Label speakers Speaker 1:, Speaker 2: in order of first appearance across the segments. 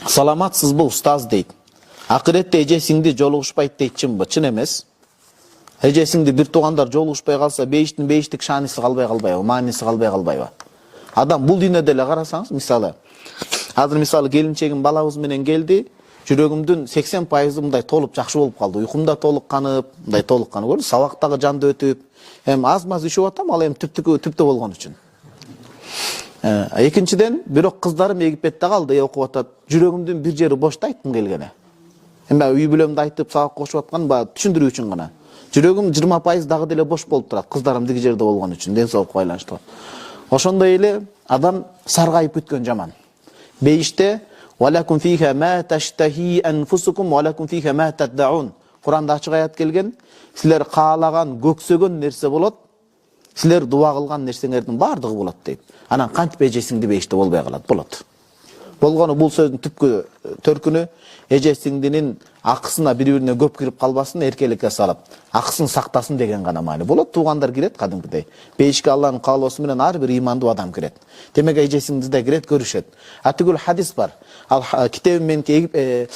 Speaker 1: Саламатсызбы устаз дейт. Акыретте эжесиңди жолугушпайт дейт, чынбы? Чын эмес. Эжесиңди бир туугандар жолугушпай калса, бейиштин бейиштик шааниси калбай калбайбы, мааниси калбай калбайбы? Адам бул дүйнөдө эле карасаңыз, мисалы, азыр мисалы келинчегим балабыз менен келди, жүрөгүмдүн 80% мындай толуп жакшы болуп калды. Уйкумда толук канып, мындай толук канып көрдү, сабактагы жанды өтүп, аз-маз ишип атам, ал эми түптү болгон үчүн. Экинчиден, бирок кыздарым Египетте калды, окуп атат. Жүрөгүмдүн бир жери бош да айттым келгене. Эми үй бүлөмдү айтып, сабак кошуп аткан түшүндүрүү үчүн гана. Жүрөгүм 20% дагы деле бош болуп турат, кыздарым диги жерде болгон үчүн, ден соолукка байланыштуу. Ошондой эле адам саргайып өткөн жаман. Бейиште «Валакум фиха ма таштахи анфусукум валакум фиха ма таддаун». Куранда ачык аят келген. Силер каалаган, көксөгөн нерсе болот. Силер дуа кылган нерсеңердин бардыгы болот дейт. Анан кантип эжесиңди бейиште болбой калат? Болот. Болгону бул сөздүн түпкү төркүнү эжесиңдинин акысына бири-бирине көп кирип калбасын, эркеликке салып, акысын сактасын деген гана маани. Болот, туугандар кирет кадимкидей. Бейишке Алланын каалоосу менен ар бир ыймандуу адам кирет. Демек эжесиңиз да кирет, көрүшөт. Атүгүл хадис бар. Ал китебим меники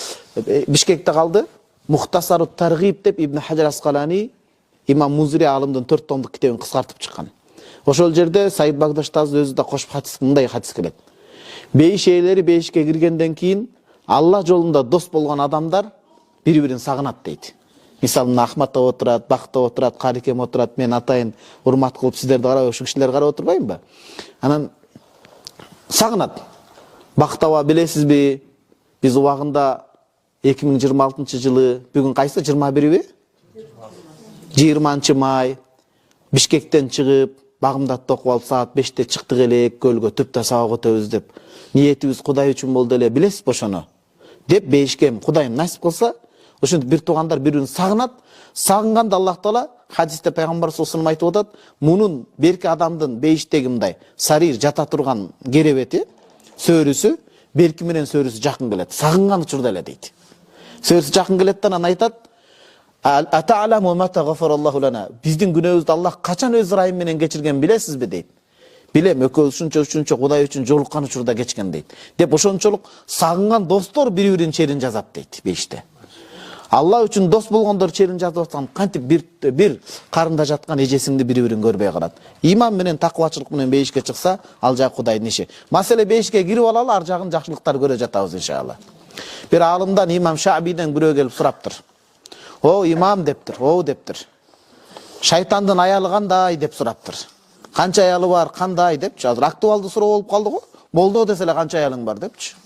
Speaker 1: Бишкекте калды. Мухтасарут Таргиб деп Ибн Хаджар Аскалани имам Музири алымдын 4 томдук китебин кыскартып чыккан. Ошол жерде Саид Багдашта өзү да кошуп мындай хадис келет. Бейиш ээлери бейишке киргенден кийин Алла жолунда дос болгон адамдар бири-бирин сагынат дейт. Мисалы, Ахмат да отурат, Бак да отурат, Карикем отурат, мен атайын урмат кылып сиздерди карап, ошол кишилерди карап отурбаймынбы? Анан сагынат. Бактаба билесизби? Биз убагында 2026-жылы бүгүн кайсы 21-би? 20-май Бишкектен чыгып, Багымдатта окуп алып саат 5-те чыктык элек көлгө түптө сабак өтөбүз деп. Ниетибиз Кудай үчүн болду эле, билесизби ошону? Деп бейишке Кудайым насип кылса, ошентип бир туугандар бири-бирин сагынат. Сагынганда Аллах Таала хадисте пайгамбар саллаллаху алейхи айтып атат, мунун берки адамдын бейиштеги мындай сарир жата турган керебети, сөрүсү берки менен сөрүсү жакын келет. Сагынган учурда эле дейт. Сөрүсү жакын келет да, анан айтат: «Ата'ламу мата гафараллаху лана». Биздин күнөөбүздү Аллах качан өз ырайым менен кечирген билесизби дейт. Билем, экөөбүз ушунча Кудай үчүн жолуккан учурда кечкен дейт. Деп ошончолук сагынган достор бири-биринин черин жазат дейт бейиште. Алла үчүн дос болгондор черин жазып аткан, кантип бир карында жаткан эжесиңди бири-бирин көрбөй калат. Иман менен такыбачылык менен бейишке чыкса, ал жак Кудайдын иши. Маселе бейишке кирип алалы, ар жагын жакшылыктар көрө жатабыз иншалла. Бир алымдан имам Шабиден бирөө келип сураптыр. О имам дептир, о дептир. Шайтандын аялы кандай деп сураптыр. Канча аялы бар, кандай депчи. Азыр актуалдуу суроо болуп калды го. Болду десе эле канча аялың бар депчи.